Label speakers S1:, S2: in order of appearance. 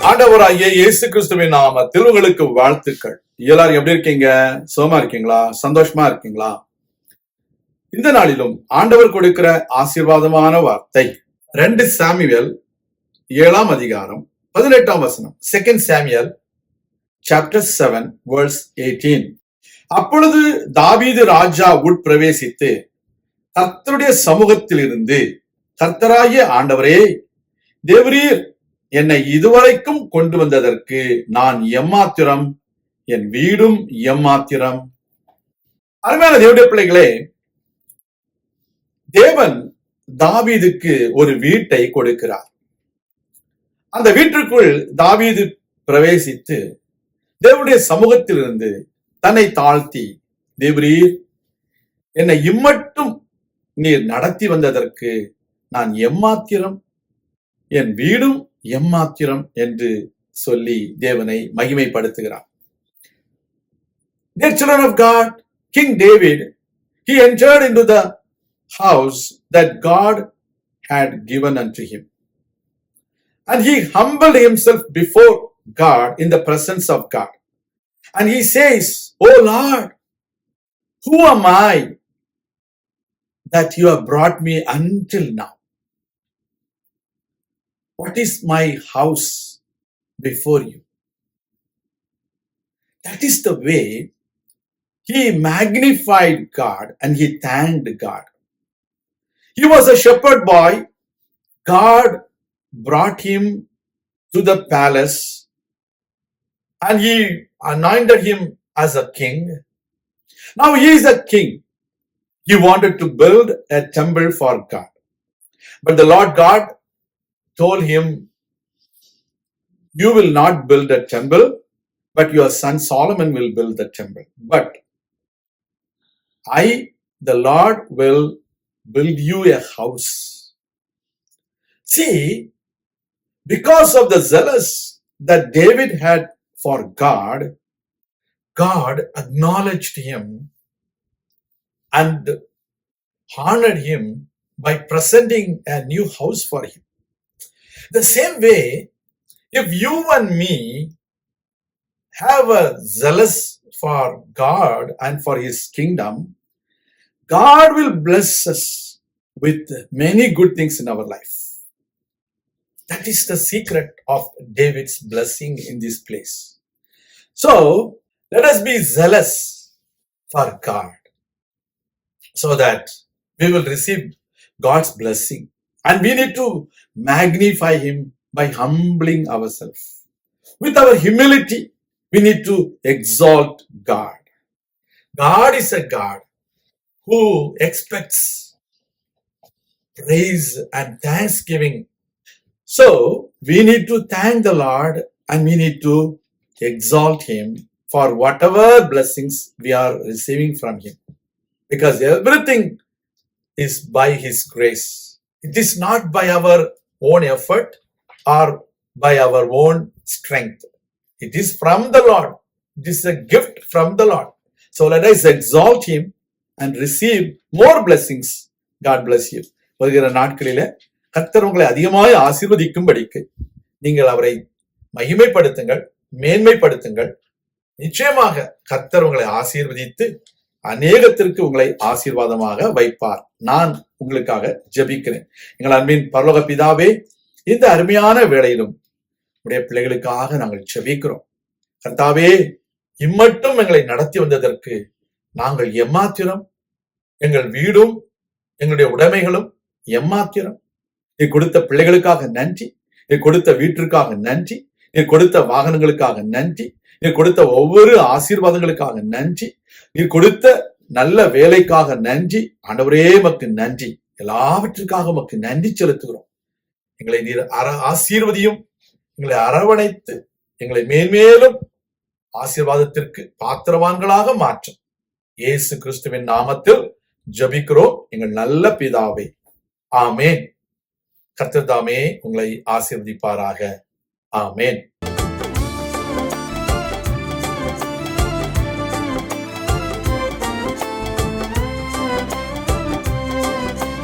S1: ஆண்டவராகிய இயேசு கிறிஸ்துவின் நாமத்தில் உங்களுக்கு வாழ்த்துக்கள். எல்லாரும் எப்படி இருக்கீங்க? சுகமா இருக்கீங்களா? சந்தோஷமா இருக்கீங்களா? இந்த நாளிலும் ஆண்டவர் கொடுக்கிற ஆசீர்வாதமான வார்த்தை 2 சாமுவேல் 7ஆம் அதிகாரம் 18ஆம் வசனம். 2 சாமுவேல் chapter 7 verse 18. அப்பொழுது தாவீது ராஜா உட்பிரவேசித்து கர்த்தருடைய சமூகத்தில் இருந்து, கர்த்தராகிய ஆண்டவரே, தேவரீர் என்னை இதுவரைக்கும் கொண்டு வந்ததற்கு நான் எம்மாத்திரம், என் வீடும் எம்மாத்திரம். அருமையான தேவனுடைய பிள்ளைகளே, தேவன் தாவீதுக்கு ஒரு வீட்டை கொடுக்கிறார். அந்த வீட்டிற்குள் தாவீது பிரவேசித்து தேவனுடைய சமூகத்தில் இருந்து தன்னை தாழ்த்தி, தேவரீர் என்னை இம்மட்டும் நீர் நடத்தி வந்ததற்கு நான் எம்மாத்திரம், என் வீடும் எம்மாத்திரம் என்று சொல்லி தேவனை மகிமைப்படுத்துகிறார். Dear children of God, King David, he entered into the house that God had given unto him. And he humbled himself before God in the presence of God. And he says, "Oh Lord, who am I that you have brought me until now? What is my house before you?" That is the way he magnified God and he thanked God. He was a shepherd boy. God brought him to the palace and he anointed him as a king. Now he is a king. He wanted to build a temple for God. But the Lord God told him, "You will not build a temple, but your son Solomon will build the temple. But I, the Lord, will build you a house." See, because of the zealous that David had for God, God acknowledged him and honored him by presenting a new house for him. The same way, if you and me have a zealous for God and for his kingdom, God will bless us with many good things in our life. That is the secret of David's blessing in this place. So, let us be zealous for God so that we will receive God's blessing. And we need to magnify him by humbling ourselves. With our humility, we need to exalt God. God is a God who expects praise and thanksgiving. So, we need to thank the Lord and we need to exalt him for whatever blessings we are receiving from him. Because everything is by his grace. It is not by our own effort or by our own strength. It is from the Lord. It is a gift from the Lord. So let us exalt him and receive more blessings. God bless you. வருகிற நாட்களிலே கர்த்தர் உங்களை அதிகமாக ஆசீர்வதிக்கும்படிக்கு நீங்கள் அவரை மகிமைப்படுத்துங்கள், மேன்மைப்படுத்துங்கள். நிச்சயமாக கர்த்தர் உங்களை ஆசீர்வதித்து அநேகத்திற்கு உங்களை ஆசீர்வாதமாக வைப்பார். நான் உங்களுக்காக ஜெபிக்கிறேன். எங்கள் அன்பின் பரலோக பிதாவே, இந்த அருமையான வேளையிலும் உடைய பிள்ளைகளுக்காக நாங்கள் ஜெபிக்கிறோம். கர்த்தாவே, இம்மட்டும் எங்களை நடத்தி வந்ததற்கு நாங்கள் எம்மாத்திரம், எங்கள் வீடும் எங்களுடைய உடைமைகளும் எம்மாத்திரம். நீ கொடுத்த பிள்ளைகளுக்காக நன்றி, நீ கொடுத்த வீட்டிற்காக நன்றி, நீ கொடுத்த வாகனங்களுக்காக நன்றி, நீ கொடுத்த ஒவ்வொரு ஆசீர்வாதங்களுக்காக நன்றி, நீ கொடுத்த நல்ல வேலைக்காக நன்றி. ஆண்டவரே, உமக்கு நன்றி. எல்லாவற்றிற்காக உமக்கு நன்றி செலுத்துகிறோம். எங்களை நீர் ஆசீர்வதியும், எங்களை அரவணைத்து எங்களை மேன்மேலும் ஆசீர்வாதத்திற்கு பாத்திரவான்களாக மாற்றும். இயேசு கிறிஸ்துவின் நாமத்தில் ஜெபிக்கிறோம் எங்கள் நல்ல பிதாவே. ஆமேன். கர்த்தர் தாமே உங்களை ஆசீர்வதிப்பாராக. ஆமேன்.